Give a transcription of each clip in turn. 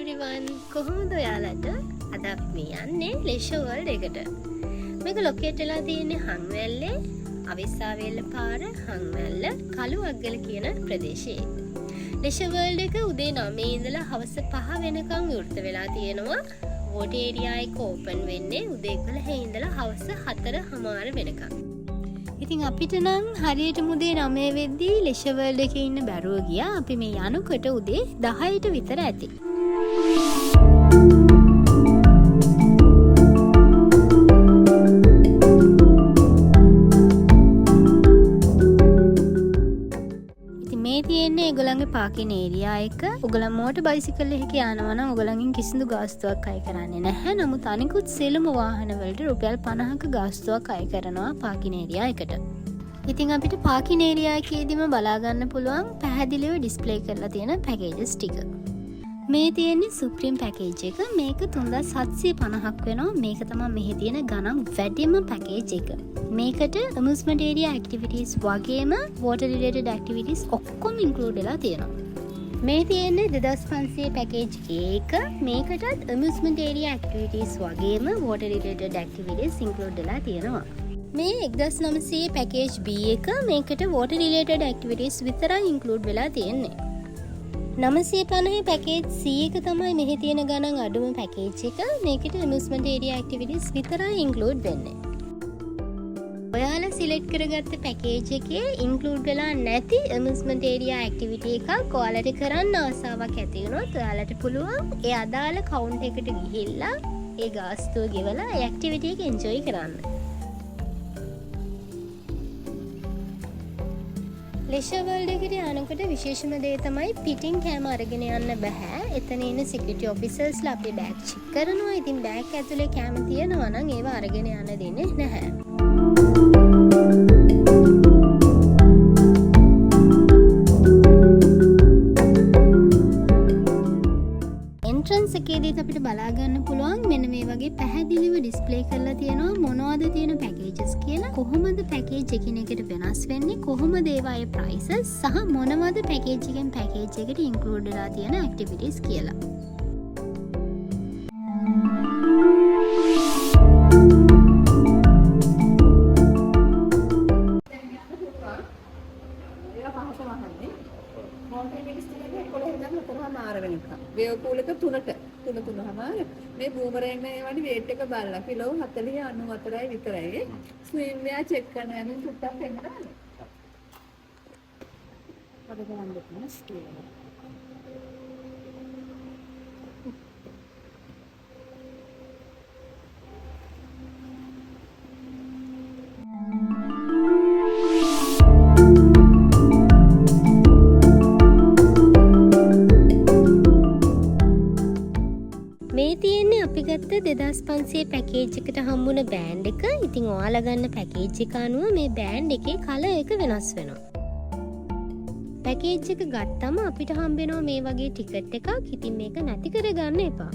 everyone කොහොමද ඔයාලට අද අපි යන්නේ ලෙෂර් වර්ල්ඩ් එකට. මේක ලොකේට් වෙලා තියෙන්නේ හංවැල්ලේ අවිස්සාවේල්ල පාර හංවැල්ල කළුවක්ගල කියන ප්‍රදේශයේ. ලෙෂර් වර්ල්ඩ් එක උදේ 9 ඉඳලා හවස 5 වෙනකන් විවෘත වෙලා තියෙනවා. වෝට් ඒරියා එක ඕපන් වෙන්නේ උදේ 11 ඉඳලා හවස 4:00 වෙනකන්. ඉතින් අපිට නම් හරියටම උදේ 9 වෙද්දී ලෙෂර් වර්ල්ඩ් එකේ ඉන්න බැරුව ගියා. අපි මේ යනකොට උදේ 10ට විතර ඇති. ඉතින් මේ තියෙන්නේ ඒගොල්ලන්ගේ පාකින් ඒරියා එක. ඔයගොල්ලන් මෝටර් බයිසිකල් එකක යනවා නම් ඔයගොල්ලන්ගෙන් කිසිදු ගාස්තුවක් අය කරන්නේ නැහැ. නමුත් අනිකුත් සියලුම වාහන වලට රුපියල් 50ක ගාස්තුවක් අය කරනවා පාකින් ඒරියා එකට. ඉතින් අපිට පාකින් ඒරියා එකේදීම බලා ගන්න පුළුවන් පැහැදිලිව ඩිස්ප්ලේ කරලා තියෙන පැකේජස් ටික. මේ තියෙන්නේ සුප්‍රීම් පැකේජ් එක. මේක 3750ක් වෙනවා. මේක තමයි මෙහි තියෙන ගණන් වැඩිම පැකේජ් එක. මේකට amusement area activities වගේම water related activities ඔක්කොම include වෙලා තියෙනවා. මේ තියෙන්නේ 2500 පැකේජ් එක. මේකටත් amusement area activities වගේම water related activities include වෙලා තියෙනවා. මේ 1900 පැකේජ් B එක. මේකට water related activities විතරයි include වෙලා තියෙන්නේ. 950 පැකේජ් C එක තමයි මෙහි තියෙන ගණන් අඩුම පැකේජ් එක. මේකට amusement area activities විතරයි include වෙන්නේ. ඔයාලා සිලෙක්ට් කරගත්ත පැකේජ් එකේ include වෙලා නැති amusement area activity එකක් ඔයාලට කරන්න ආසාවක් ඇති වුණොත් ඔයාලට පුළුවන් ඒ අදාළ කවුන්ට් එකට ගිහිල්ලා ඒ ගාස්තුව ගෙවලා ඒ activity එක enjoy කරන්න. ලෙෂර් වර්ල්ඩ් එකට යනකොට විශේෂම දේ තමයි පිටින් කැම අරගෙන යන්න බෑ. එතන ඉන්න සිකියුරිටි ඔෆිසර්ස්ලා අපේ බෑග් චෙක් කරනවා. ඉතින් බෑග් ඇතුලේ කැම තියෙනවා නම් ඒවා අරගෙන යන්න දෙන්නේ නැහැ. එන්ට්‍රන්ස් එකේදීත් අපිට බලා ගන්න පුළුවන් මෙන්න මේ වගේ පැහැදිලිව ඩිස්ප්ලේ කරලා තියෙනවා මොනවද තියෙන පැකේජස් කියලා. කොහොමද පැකේජ් එකිනෙකට වෙනස් වෙන්නේ, කොහොමද ඒවායේ ප්‍රයිසස් සහ මොනවද පැකේජ් එකෙන් පැකේජ් එකට ඉන්ක්ලූඩ් වෙලා තියෙන ඇක්ටිවිටීස් කියලා. වේවපූලක 3:00 මේ බූමරෑන් වගේ වේට් එක බලලා කිලෝ 40 94යි විතරයි. ස්විම් වෙයා චෙක් කරන යන සුට්ටක් එන්නවා. පොඩ ගන්න දෙන්න ස්කේල්. මේ තියෙන්නේ අපි ගත්ත 2500 පැකේජ් එකට හම්බුන බෑන්ඩ් එක. ඉතින් ඔයාලා ගන්න පැකේජ් එක අනුව මේ බෑන්ඩ් එකේ කලර් එක වෙනස් වෙනවා. පැකේජ් එක ගත්තම අපිට හම්බෙනවා මේ වගේ ටිකට් එකක්. ඉතින් මේක නැති කරගන්න එපා.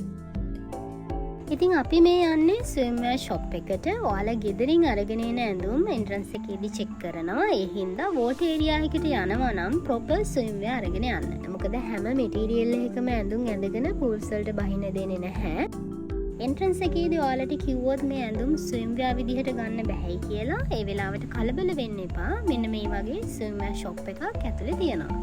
ඉතින් අපි මේ යන්නේ ස්විම්වෙයා ෂොප් එකට. ඔයාලා ගෙදරින් අරගෙන එන ඇඳුම් එන්ට්‍රන්ස් එකේදී චෙක් කරනවා. ඒ හින්දා වෝට් ඒරියා එකට යනවා නම් ප්‍රොපර් ස්විම්වෙයා අරගෙන යන්න. මොකද හැම මෙටීරියල් එකකම ඇඳුම් ඇඳගෙන පූල්ස් වලට බහින්න දෙන්නේ නැහැ. එන්ට්‍රන්ස් එකේදී ඔයාලට කිව්වොත් මේ ඇඳුම් ස්විම්වෙයා විදිහට ගන්න බැහැයි කියලා ඒ වෙලාවට කලබල වෙන්න එපා. මෙන්න මේ වගේ ස්විම්වෙයා ෂොප් එකක් ඇතුලේ තියෙනවා.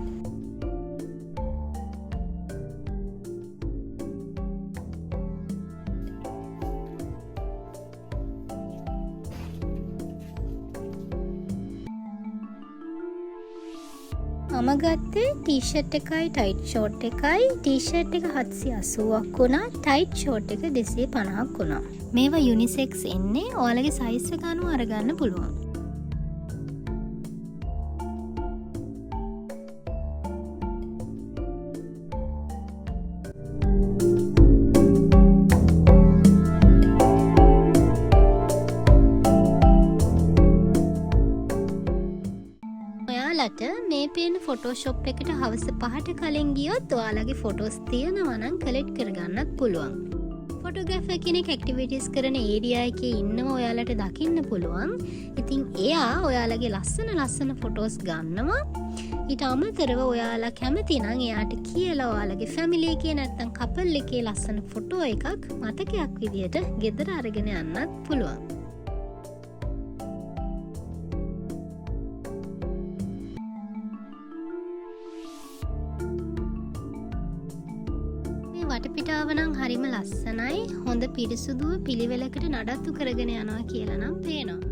මම ගත්තේ ටී-ෂර්ට් එකයි ටයිට් ෂෝට් එකයි. ටී-ෂර්ට් එක 780ක් වුණා. ටයිට් ෂෝට් එක 250ක් වුණා. මේවා යුනිසෙක්ස් එන්නේ. ඔයාලගේ සයිස් එක අනුව අරගන්න පුළුවන්. මේ පේන ෆොටෝෂොප් එකට හවස 5ට කලින් ගියොත් ඔයාලගේ ෆොටෝස් තියෙනවා නම් කලෙක්ට් කරගන්නත් පුළුවන්. ෆොටෝග්‍රැෆර් කෙනෙක් ඇක්ටිවිටීස් කරන ඒරියා එකේ ඉන්නව ඔයාලට දකින්න පුළුවන්. ඉතින් එයා ඔයාලගේ ලස්සන ෆොටෝස් ගන්නවා. ඊට අමතරව ඔයාලා කැමති නම් එයාට කියලා ඔයාලගේ ෆැමිලි එකේ නැත්නම් කපල් එකේ ලස්සන ෆොටෝ එකක් මතකයක් විදියට ගෙදර අරගෙන යන්නත් පුළුවන්. මේ වටපිටාව නම් හරිම ලස්සනයි. හොඳ පිරිසුදුව පිළිවෙලකට නඩත්තු කරගෙන යනවා කියලා නම් පේනවා.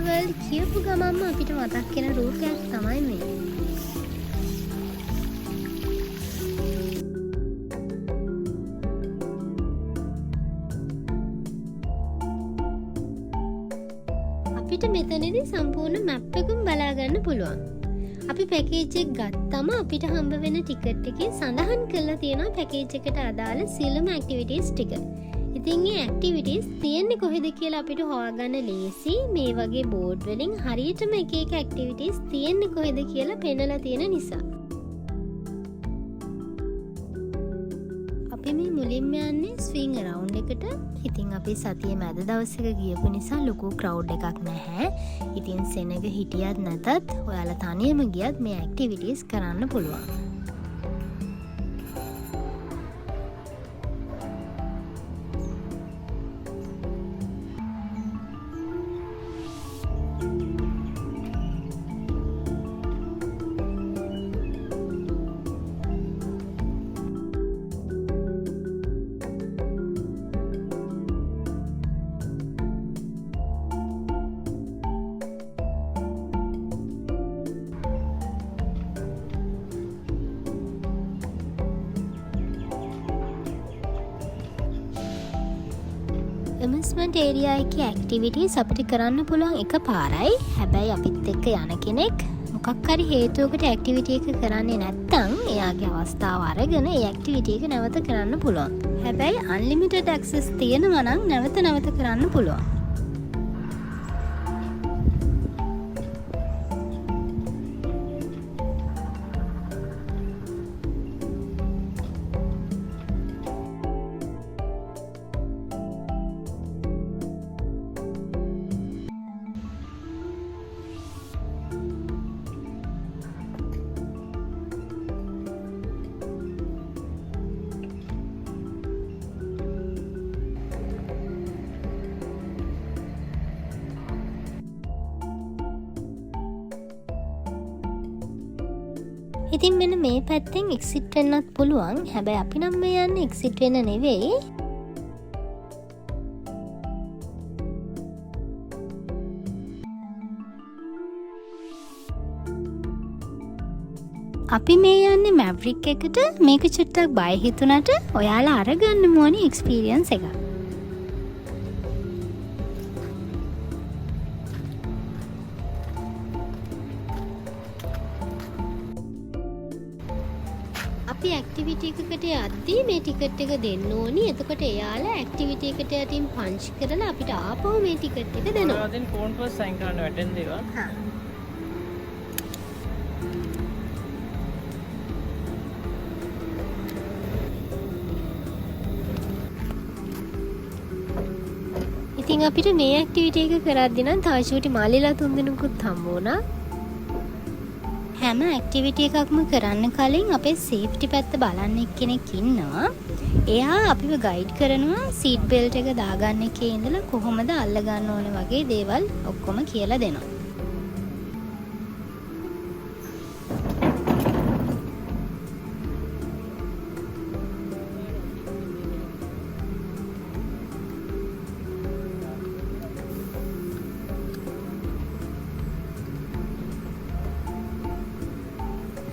වර්ල්ඩ් කියපු ගමන්ම අපිට මතක් වෙන රූපයක් තමයි මේ. අපිට මෙතනදී සම්පූර්ණ මැප් එකම බලා ගන්න පුළුවන්. අපි පැකේජ් එක ගත්තම අපිට හම්බ වෙන ටිකට් එකේ සඳහන් කරලා තියෙනවා පැකේජ් එකට අදාළ සියලුම ඇක්ටිවිටීස් ටික. ඉතින් මේ ඇක්ටිවිටීස් තියෙන්නේ කොහෙද කියලා අපිට හොයාගන්න ලේසි. මේ වගේ බෝඩ් වලින් හරියටම එක එක ඇක්ටිවිටීස් තියෙන්නේ කොහෙද කියලා පෙන්නලා තියෙන නිසා. අපි මේ මුලින්ම යන්නේ ස්විං අරවුන්ඩ් එකට. ඉතින් අපි සතියේ මැද දවසක ගියපු නිසා ලොකු ක්‍රවුඩ් එකක් නැහැ. ඉතින් සෙනග හිටියත් නැතත් ඔයාලා තනියම ගියත් මේ ඇක්ටිවිටීස් කරන්න පුළුවන්. ඇමියුස්මන්ට් ඒරියා එකේ ඇක්ටිවිටීස් අපිට කරන්න පුළුවන් එක පාරයි. හැබැයි අපිත් එක්ක යන කෙනෙක් මොකක් හරි හේතුවකට ඇක්ටිවිටි එක කරන්නේ නැත්නම් එයාගේ අවස්ථාව අරගෙන ඒ ඇක්ටිවිටි එක නැවත කරන්න පුළුවන්. හැබැයි අන්ලිමිටඩ් ඇක්සස් තියෙනවා නම් නැවත කරන්න පුළුවන්. ඉතින් මෙන්න මේ පැත්තෙන් එක්සිට් වෙන්නත් පුළුවන්. හැබැයි අපි නම් මේ යන්නේ එක්සිට් වෙන්න නෙවෙයි. අපි මේ යන්නේ මැවරික් එකට. මේක චුට්ටක් බය හිතුණට ඔයාලා අරගන්න ඕනේ එක්ස්පීරියන්ස් එකක්. අපි ඇක්ටිවිටි එකකට යද්දී මේ ටිකට් එක දෙන්න ඕනි. එතකොට එයාලා ඇක්ටිවිටි එකට යටින් පන්ච් කරලා අපිට ආපහු මේ ටිකට් එක දෙනවා. දැන් ෆෝන් පස් සයින් කරන්න වැටෙන්න දේවා. හා. ඉතින් අපිට මේ ඇක්ටිවිටි එක කරද්දී නම් තාෂුටි මාලිලා තුන්දෙනෙකුත් හම්බ වුණා. හැම ඇක්ටිවිටි එකක්ම කරන්න කලින් අපේ සේෆ්ටි පැත්ත බලන්න එක්කෙනෙක් ඉන්නවා. එයා අපිව ගයිඩ් කරනවා සීට් බෙල්ට් එක දාගන්න එකේ ඉඳලා කොහොමද අල්ලගන්න ඕන වගේ දේවල් ඔක්කොම කියලා දෙනවා.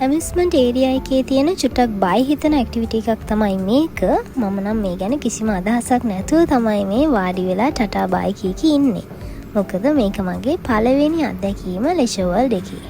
ඇමියුස්මන්ට් ඒරියා එකේ තියෙන චුට්ටක් බය හිතන ඇක්ටිවිටි එකක් තමයි මේක. මම නම් මේ ගැන කිසිම අදහසක් නැතුව තමයි මේ වාඩි වෙලා ටටා බයි කී ඉන්නේ. මොකද මේක මගේ පළවෙනි අත්දැකීම ලෙෂර් වර්ල්ඩ් එකේ.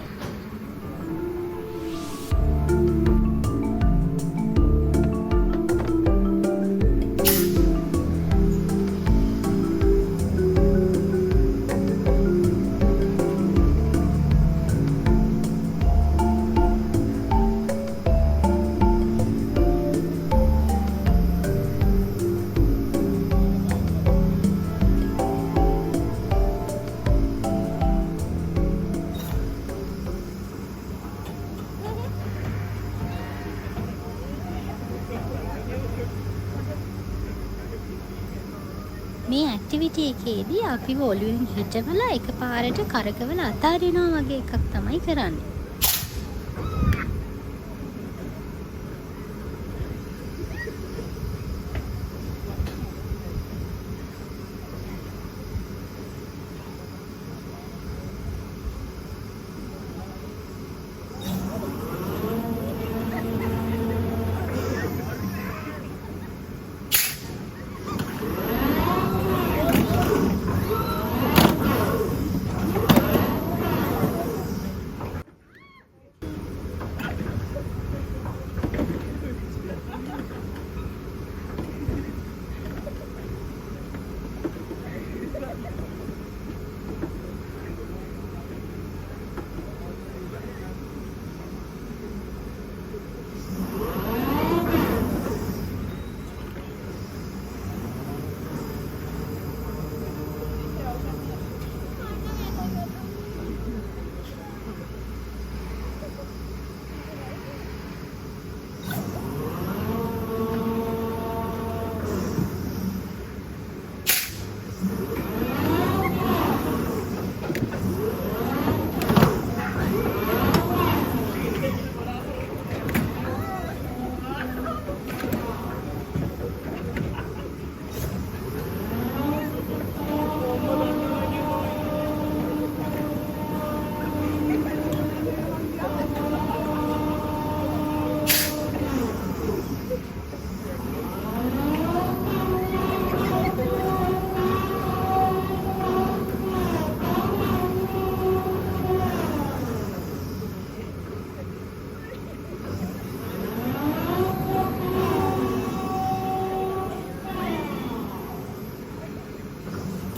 මේ ඇක්ටිවිටි එකේදී අපිව ඔළුවෙන් හිටවලා එකපාරට කරකවලා අතාරිනවා වගේ එකක් තමයි කරන්නේ.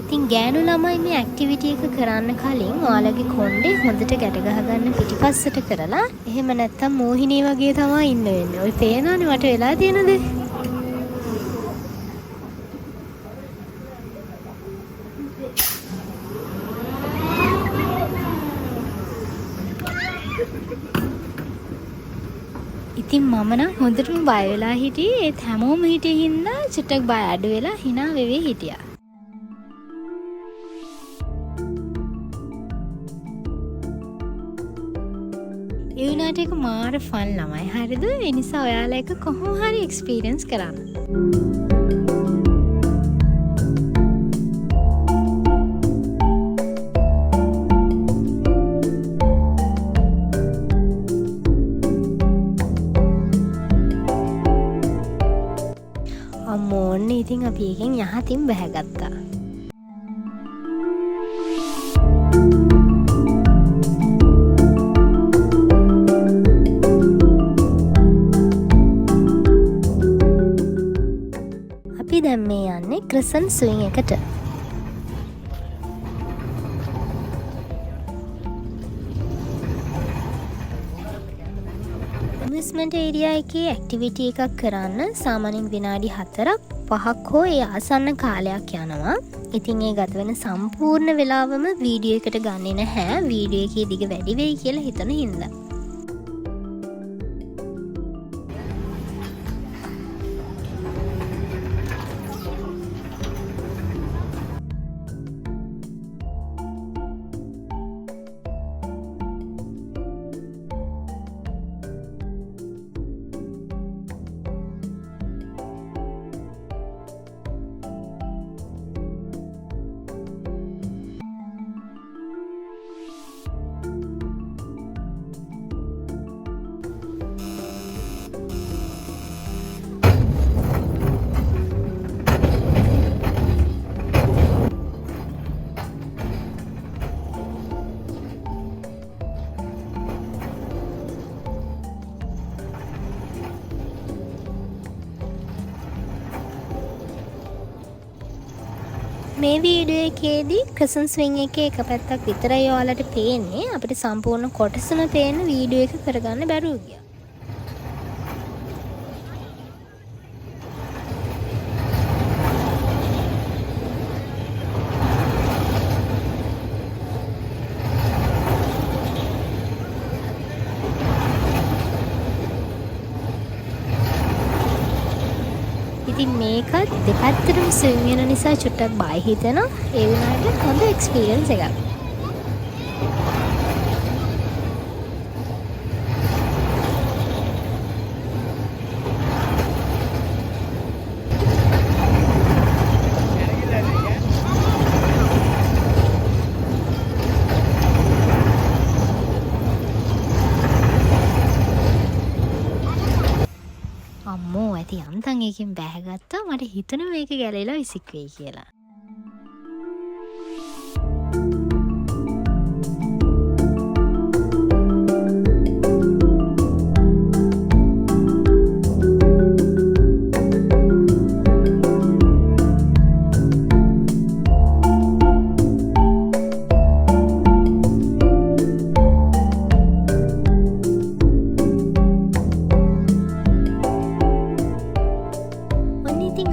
ඉතින් ගෑනු ළමයි මේ ඇක්ටිවිටි එක කරන්න කලින් ඔයාලගේ කොණ්ඩේ හොඳට ගැට ගහගන්න පිටිපස්සට කරලා එහෙම නැත්තම් මෝහිනී වගේ තමයි ඉන්න වෙන්නේ. ඔය පේනවනේ මට වෙලා තියෙන දේ. ඉතින් මම නම් හොඳටම බය වෙලා හිටියේ. ඒත් හැමෝම හිටියේ හින්දා චුට්ටක් බය අඩු වෙලා hina වෙවි හිටියා. ඒ වුණාට ඒක මාර ෆන් ළමයි. හරිද? ඒ නිසා ඔයාලා එක කොහොම හරි එක්ස්පීරියන්ස් කරන්න. අම්මෝ ඔන්න ඉතින් අපි එකෙන් යහතින් බැහැගත්තා. අපි දැන් මේ යන්නේ ක්‍රසන් ස්විං එකට. ඇමියුස්මන්ට් ඒරියා එකේ ඇක්ටිවිටි එකක් කරන්න සාමාන්‍යයෙන් විනාඩි 4ක් 5ක් හෝ ඒ ආසන්න කාලයක් යනවා. ඉතින් ඒ ගත වෙන සම්පූර්ණ වෙලාවම වීඩියෝ එකට ගන්නේ නැහැ. වීඩියෝ එකේ දිග වැඩි වෙයි කියලා හිතන හින්දා. මේ වීඩියෝ එකේදී ක්‍රසන් ස්විං එකේ එක පැත්තක් විතරයි ඔයාලට පේන්නේ. අපිට සම්පූර්ණ කොටසම පේන වීඩියෝ එක කරගන්න බැරුව ගියා. ඉතින් මේකත් දෙපැත්තටම ස්විම් වෙන නිසා චුට්ටක් බය හිතෙනවා. ඒ වුණාට හොඳ එක්ස්පීරියන්ස් එකක්. අම්මෝ ඇති යම්තන් එකකින් බෑගත්තා. මට හිතුණා මේක ගැලවිලා විසික් වෙයි කියලා.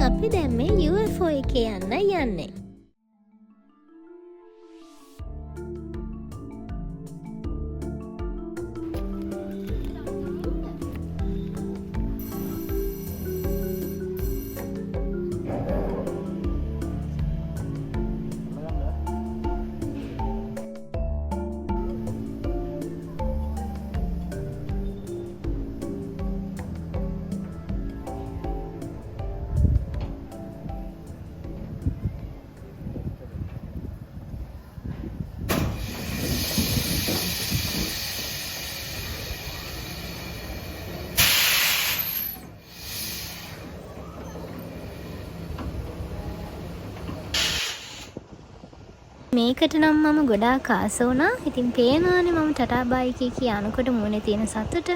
අපි දැන් මේ UFO එකේ යන්නේ. මේකට නම් මම ගොඩාක් ආස වුණා. ඉතින් පේනවානේ මම ටටා බයි කිය යනකොට මුනේ තියෙන සතුට.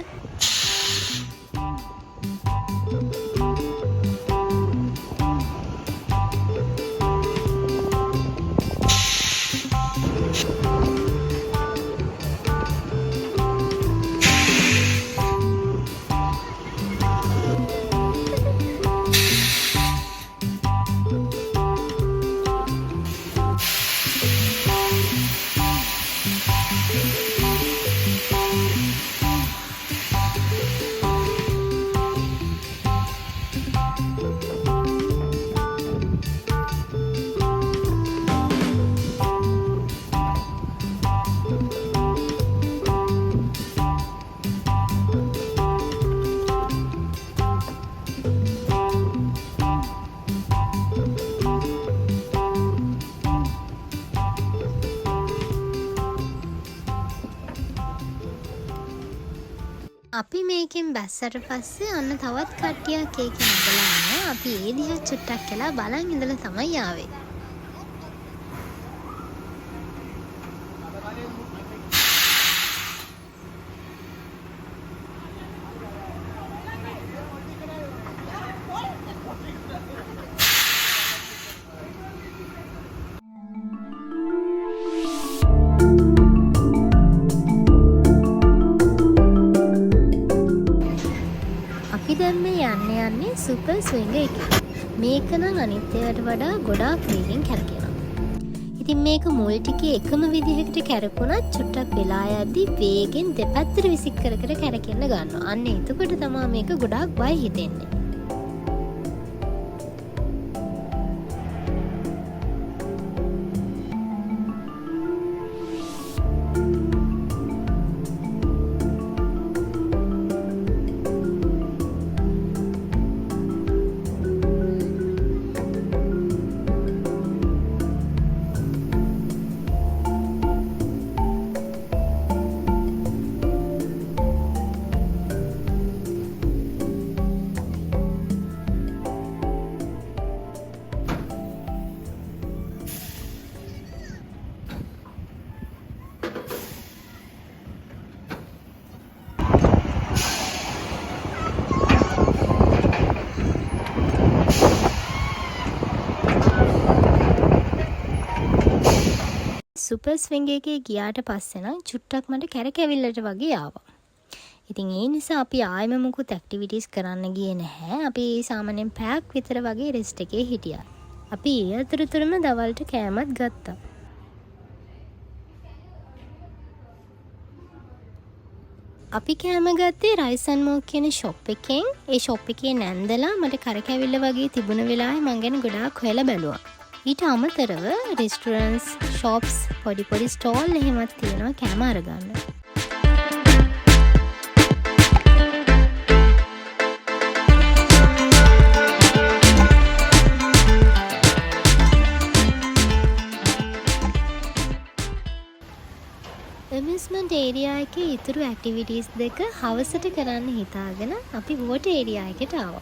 අපි මේකෙන් බැස්සට පස්සේ අන්න තවත් කට්ටියක් ඒකෙන් ඉඳලා අපි ඒ දිහා චුට්ටක් කියලා බලන් ඉඳලා තමයි ආවේ. අපි දැන් මේ යන්නේ සුපර් ස්විංග් එකේ. මේක නම් අනිත් ඒවාට වඩා ගොඩාක් වේගෙන් කැරකෙනවා. ඉතින් මේක මුල් ටිකේ එකම විදිහකට කැරකුණත් චුට්ටක් වෙලා යද්දි වේගෙන් දෙපැත්තට විසික් කර කර කැරකෙන්න ගන්නවා. අන්න එතකොට තමයි මේක ගොඩාක් බය හිතෙන්නේ. සුපර් ස්විංග් එකේ ගියාට පස්සේ නම් චුට්ටක් මට කැරකැවිල්ලට වගේ ආවා. ඉතින් ඒ නිසා අපි ආයෙම මුකුත් ඇක්ටිවිටීස් කරන්න ගියේ නැහැ. අපි සාමාන්‍යයෙන් පැයක් විතර වගේ රෙස්ට් එකේ හිටියා. අපි ඒ අතරතුරම දවල්ට කෑමත් ගත්තා. අපි කෑම ගත්තේ රයිස් ඇන්ඩ් මෝක් කියන ෂොප් එකෙන්. ඒ ෂොප් එකේ නැන්දලා මට කරකැවිල්ල වගේ තිබුණ වෙලාවේ මං ගැන ගොඩාක් හොයලා බැලුවා. ඊට අමතරව රෙස්ටුරන්ට්ස්, ෂොප්ස්, පොඩි පොඩි ස්ටෝල් එහෙමත් තියෙනවා කෑම අරගන්න. ඇමියුස්මන්ට් ඒරියා එකේ ඉතුරු ඇක්ටිවිටීස් දෙක හවසට කරන්න හිතාගෙන අපි වෝටර් ඒරියා එකට ආවා.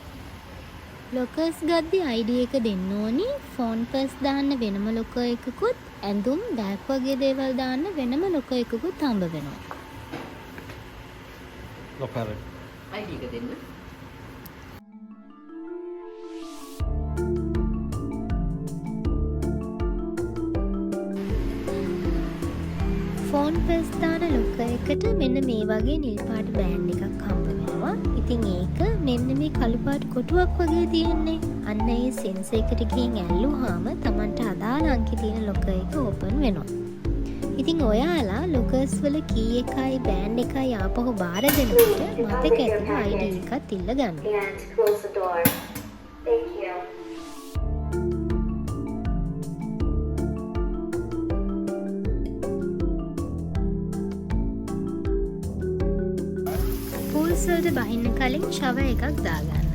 ලොකර්ස් ගද්දි ID එක දෙන්න ඕනි. ෆෝන් පර්ස් දාන්න වෙනම ලොකර් එකකුත්, ඇඳුම්, බෑග් වගේ දේවල් දාන්න වෙනම ලොකර් එකකුත් හම්බ වෙනවා. ලොකර් ID එක දෙන්න. ෆෝන් පර්ස් දාන ලොකර් එකට මෙන්න මේ වගේ නිල් පාට බෑන්ඩ් එකක් හම්බ වෙනවා. ඉතින් ඒක මෙන්න මේ කළු පාට කොටුවක් වගේ තියෙන්නේ. අන්න ඒ සෙන්සර් එකට ගිහින් ඇල්ලුවාම Tamanට අදාළ අංකේ තියෙන ලොකර් එක ඕපන් වෙනවා. ඉතින් ඔයාලා ලොකර්ස් වල කී එකයි බෑන්ඩ් එකයි ආපහු බාර දෙනකොට මතක ඇතිව ID එකත් ඉල්ල ගන්න. And close the door. Thank you. පූල්ස් වලට බහින්න කලින් ෂවර් එකක් දාගන්න.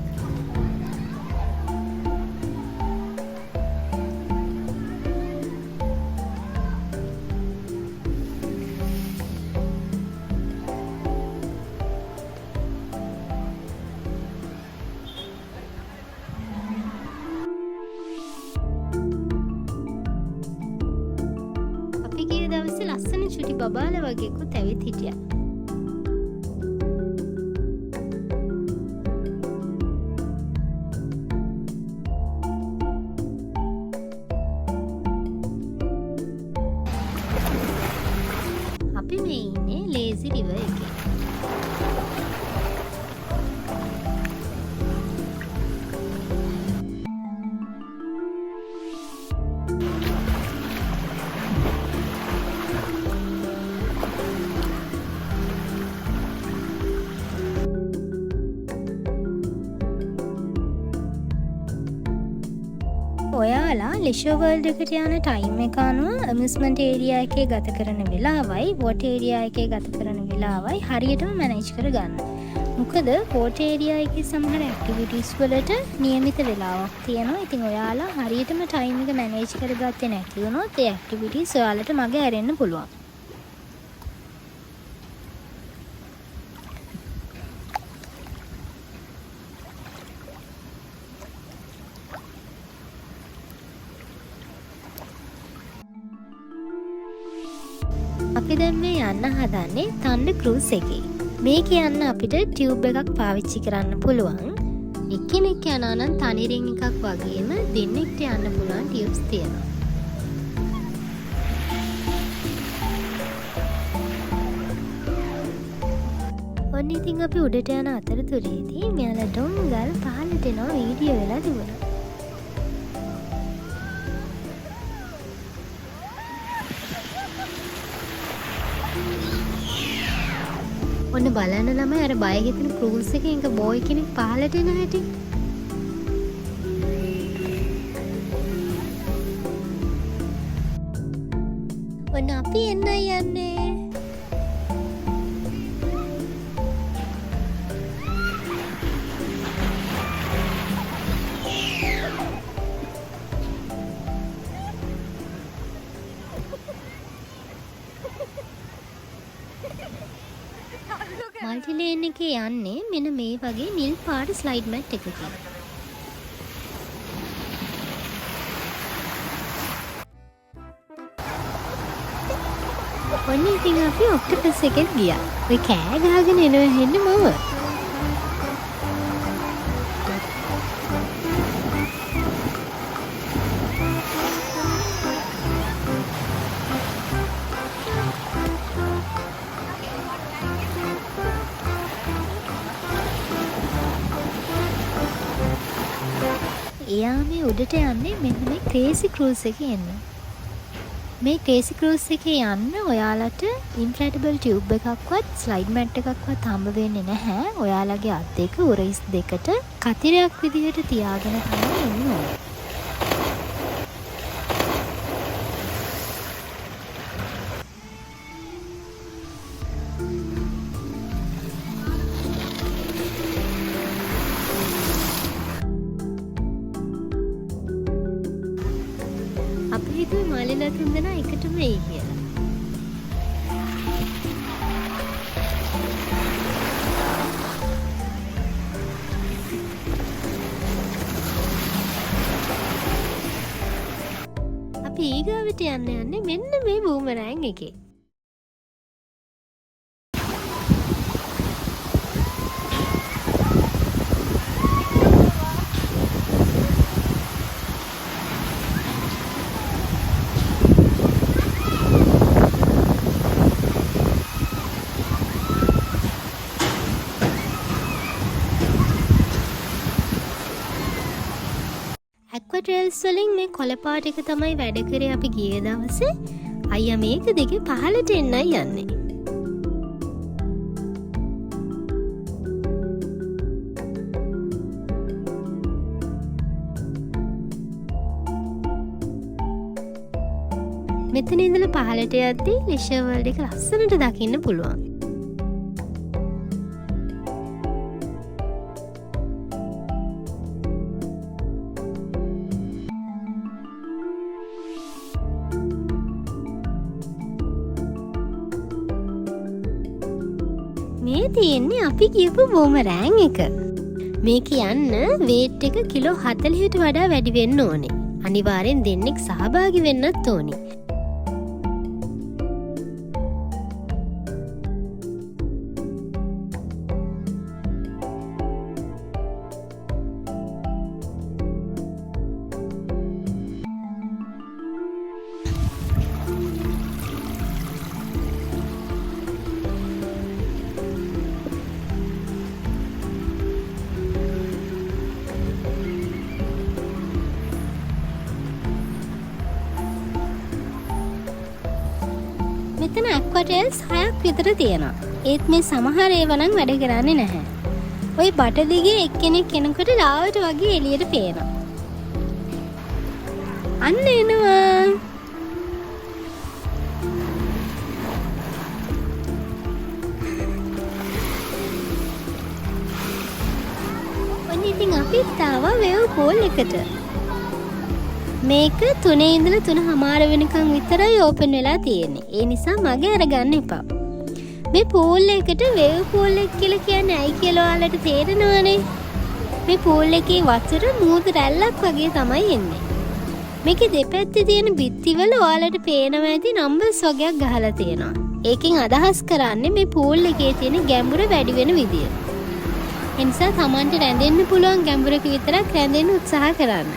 අපි ගිය දවසේ ලස්සන චුටි බබාලා වගේකුත් ඇවිත් හිටියා. අපි මේ ඉන්නේ ලේසි රිවර් එකේ. ඔයාලා ලෙෂර් වර්ල්ඩ් එකට යන ටයිම් එක අනුව ඇමියුස්මන්ට් ඒරියා එකේ ගත කරන වෙලාවයි වෝටර් ඒරියා එකේ ගත කරන වෙලාවයි හරියටම මැනේජ් කරගන්න. මොකද වෝටර් ඒරියා එකේ සමහර ඇක්ටිවිටීස් වලට નિયમિત වෙලාවක් තියෙනවා. ඉතින් ඔයාලා හරියටම ටයිම් එක මැනේජ් කරගත්තේ නැති වුණොත් ඒ ඇක්ටිවිටීස් ඔයාලට මගේ ඇරෙන්න පුළුවන්. අපි දැන් මේ යන්න හදන්නේ තණ්ඩ ක්‍රූස් එකේ. මේක යන්න අපිට ටියුබ් එකක් පාවිච්චි කරන්න පුළුවන්. එක්කෙනෙක් යනවා නම් තනි රින් එකක් වගේම දෙන්නෙක්ට යන්න පුළුවන් ටියුබ්ස් තියෙනවා. ඔන්න ඉතින් අපි උඩට යන අතරතුරේදී මෙයාලා ඩොම් ගල් පහළට එනවා වීඩියෝ වෙලා තිබුණා. ඔන්න බලන්න ළමයි අර බය හිතෙන ක්‍රූස් එකේ එක බෝයි කෙනෙක් පහළට එන හැටි. ඔන්න අපි එන්නයි යන්නේ. මල්ටිලේන් එකේ යන්නේ මෙන්න මේ වගේ නිල් පාට ස්ලයිඩ් මැට් එකකින්. ඔන්න ඉතින් අපි ඔක්ටෝපස් එකට ගියා. ඔය කෑ ගහගෙන එනවා හෙන්නේ මම. එයා මේ උඩට යන්නේ මෙන්න මේ ක්‍රේසි ක්‍රූස් එකේ එන්න. මේ ක්‍රේසි ක්‍රූස් එකේ යන්න ඔයාලට ඉන්ෆ්ලැටබල් ටියුබ් එකක්වත් ස්ලයිඩ් මැට් එකක්වත් හම්බ වෙන්නේ නැහැ. ඔයාලගේ අත් දෙක උරහිස් දෙකට කතිරයක් විදිහට තියාගෙන තමයි එන්න ඕනේ. අපි හිතුවේ මාලිලා තුන්දෙනා එකටම එයි කියලා. අපි ඊගාවට යන්නේ මෙන්න මේ බූමරෑන් එකේ. ඇක්වට්‍රේල්ස් වලින් මේ කොළපාට එක තමයි වැඩ කරේ අපි ගිය දවසේ. අයියා මේක දෙකේ පහළට එන්නයි යන්නේ. මෙතන ඉඳලා පහළට යද්දී ලිෂර් වර්ල්ඩ් එක ලස්සනට දකින්න පුළුවන්. මේ තියෙන්නේ අපි කියපු බූමරෑන් එක. මේක යන්න වේට් එක කිලෝ 40ට වඩා වැඩි වෙන්න ඕනේ. අනිවාර්යෙන් දෙන්නෙක් සහභාගී වෙන්නත් ඕනේ. මෙතන ඇක්වටේල්ස් 6ක් විතර තියෙනවා. ඒත් මේ සමහර ඒවා නම් වැඩ කරන්නේ නැහැ. ওই බට දිගේ එක්කෙනෙක් එනකොට ලාවට වගේ එළියට පේනවා. අන්න එනවා. ඔන්න ඉතින් අපිත් ආවා වේව් පූල් එකට. මේක 3 ඉඳලා 3:00 වෙනකන් විතරයි ඕපන් වෙලා තියෙන්නේ. ඒ නිසා මගේ අරගන්න එපා. මේ පූල් එකට වේව් පූල් එක කියලා කියන්නේ ඇයි කියලා ඔයාලට තේරෙනවනේ. මේ පූල් එකේ වතුර මූදු රැල්ලක් වගේ තමයි එන්නේ. මේකේ දෙපැත්තේ තියෙන බිත්තිවල ඔයාලට පේනවා ඇති නම්බර්ස් වගේක් ගහලා තියෙනවා. ඒකෙන් අදහස් කරන්නේ මේ පූල් එකේ තියෙන ගැඹුර වැඩි වෙන විදිය. ඒ නිසා Tamanට රැඳෙන්න පුළුවන් ගැඹුරක විතරක් රැඳෙන්න උත්සාහ කරන්න.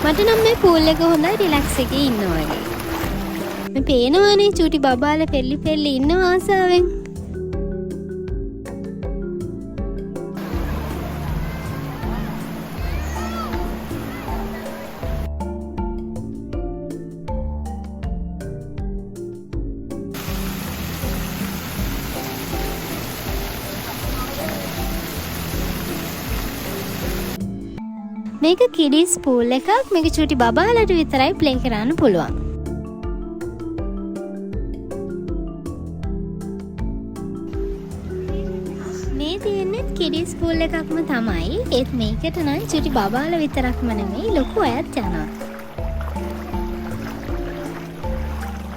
මට නම් මේ පූල් එක හොඳයි රිලැක්ස් එකේ ඉන්නවා වගේ. මේ පේනවනේ චූටි බබාලා පෙල්ලි ඉන්න ආසාවෙන්. මේක කිඩිස් පූල් එකක්. මේක චූටි බබාලට විතරයි ප්ලේ කරන්න පුළුවන්. මේ තියෙන්නේ කිඩිස් පූල් එකක්ම තමයි. ඒත් මේකට නම් චූටි බබාලා විතරක්ම නෙමෙයි ලොකු අයත් යනවා.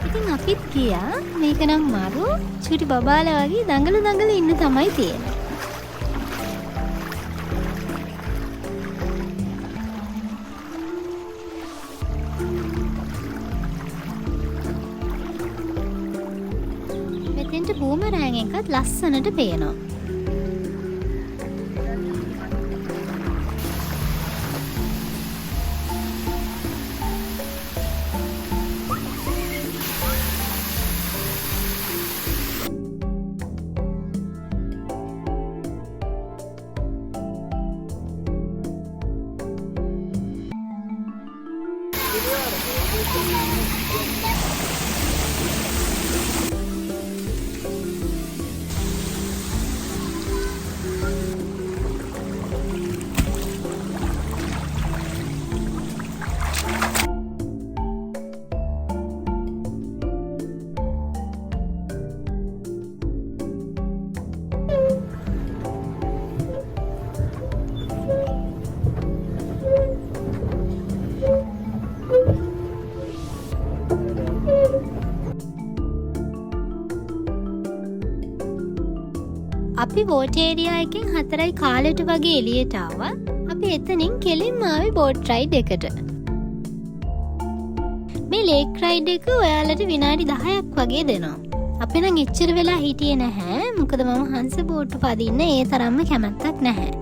ඉතින් අපිත් ගියා. මේක නම් මරු චුටි බබාලා වගේ දඟල ඉන්න තමයි තියෙන්නේ. මෙතෙන්ට බූමරෑන් එකත් ලස්සනට පේනවා. අපි බෝට් ඒරියා එකෙන් 4යි කාලෙට වගේ එළියට ආවා. අපි එතනින් කෙලින්ම ආවේ බෝට් රයිඩ් එකට. මේ ලේක් රයිඩ් එක ඔයාලට විනාඩි 10ක් වගේ දෙනවා. අපි නම් එච්චර වෙලා හිටියේ නැහැ. මොකද මම හංස බෝට් පදින්න ඒ තරම්ම කැමැත්තක් නැහැ.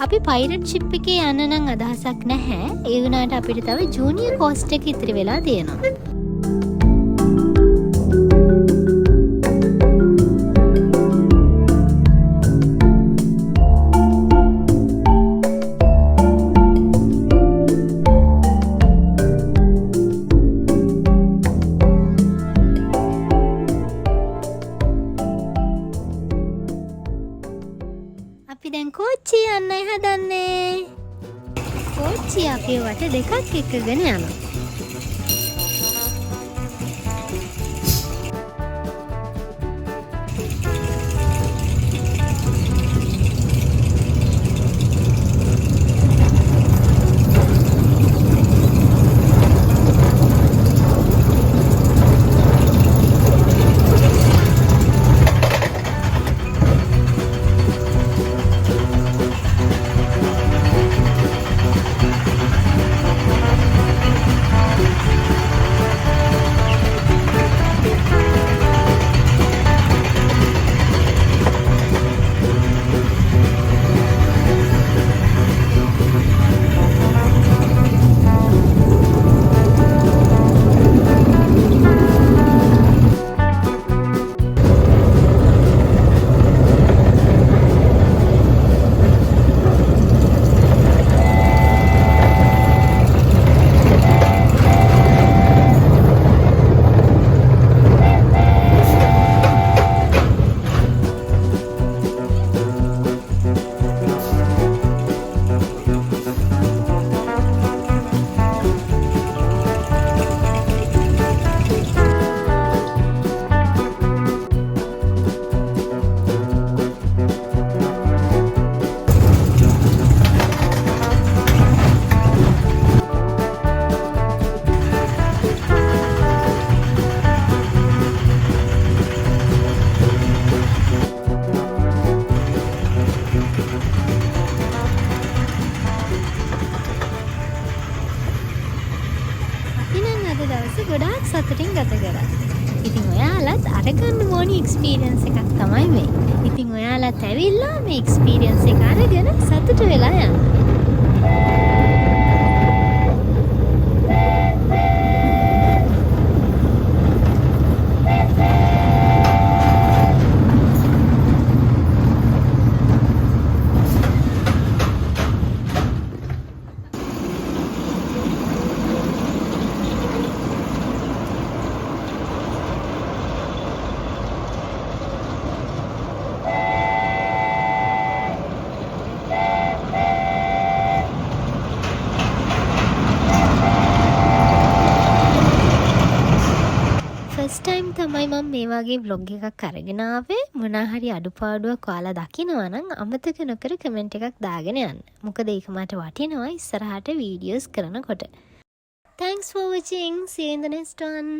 අපි පයිරට් ෂිප් එකේ යන්න නම් අදහසක් නැහැ. ඒ වුණාට අපිට තව ජූනියර් කෝස්ට් එක ඉතිරි වෙලා තියෙනවා. අපි දැන් කෝච්චිය යන්නයි හදන්නේ. කෝච්චිය අපේ වට දෙකක් එක්කගෙන යනවා. ගොඩාක් සතුටින් ගත කරා. ඉතින් ඔයාලත් අරගන්න ඕනි එක්ස්පීරියන්ස් එකක් තමයි මේ. ඉතින් ඔයාලත් ඇවිල්ලා මේ එක්ස්පීරියන්ස් එක අරගෙන සතුට වෙලා යන්න. තමයි මම මේ වගේ vlog එකක් අරගෙන ආවේ. මොනවා හරි අඩුපාඩුවක් ඔයාලා දකිනවා නම් අමතක නොකර කමෙන්ට් එකක් දාගෙන යන්න. මොකද ඒක මට වටිනවා ඉස්සරහට වීඩියෝස් කරනකොට. Thanks for watching. See you in the next one.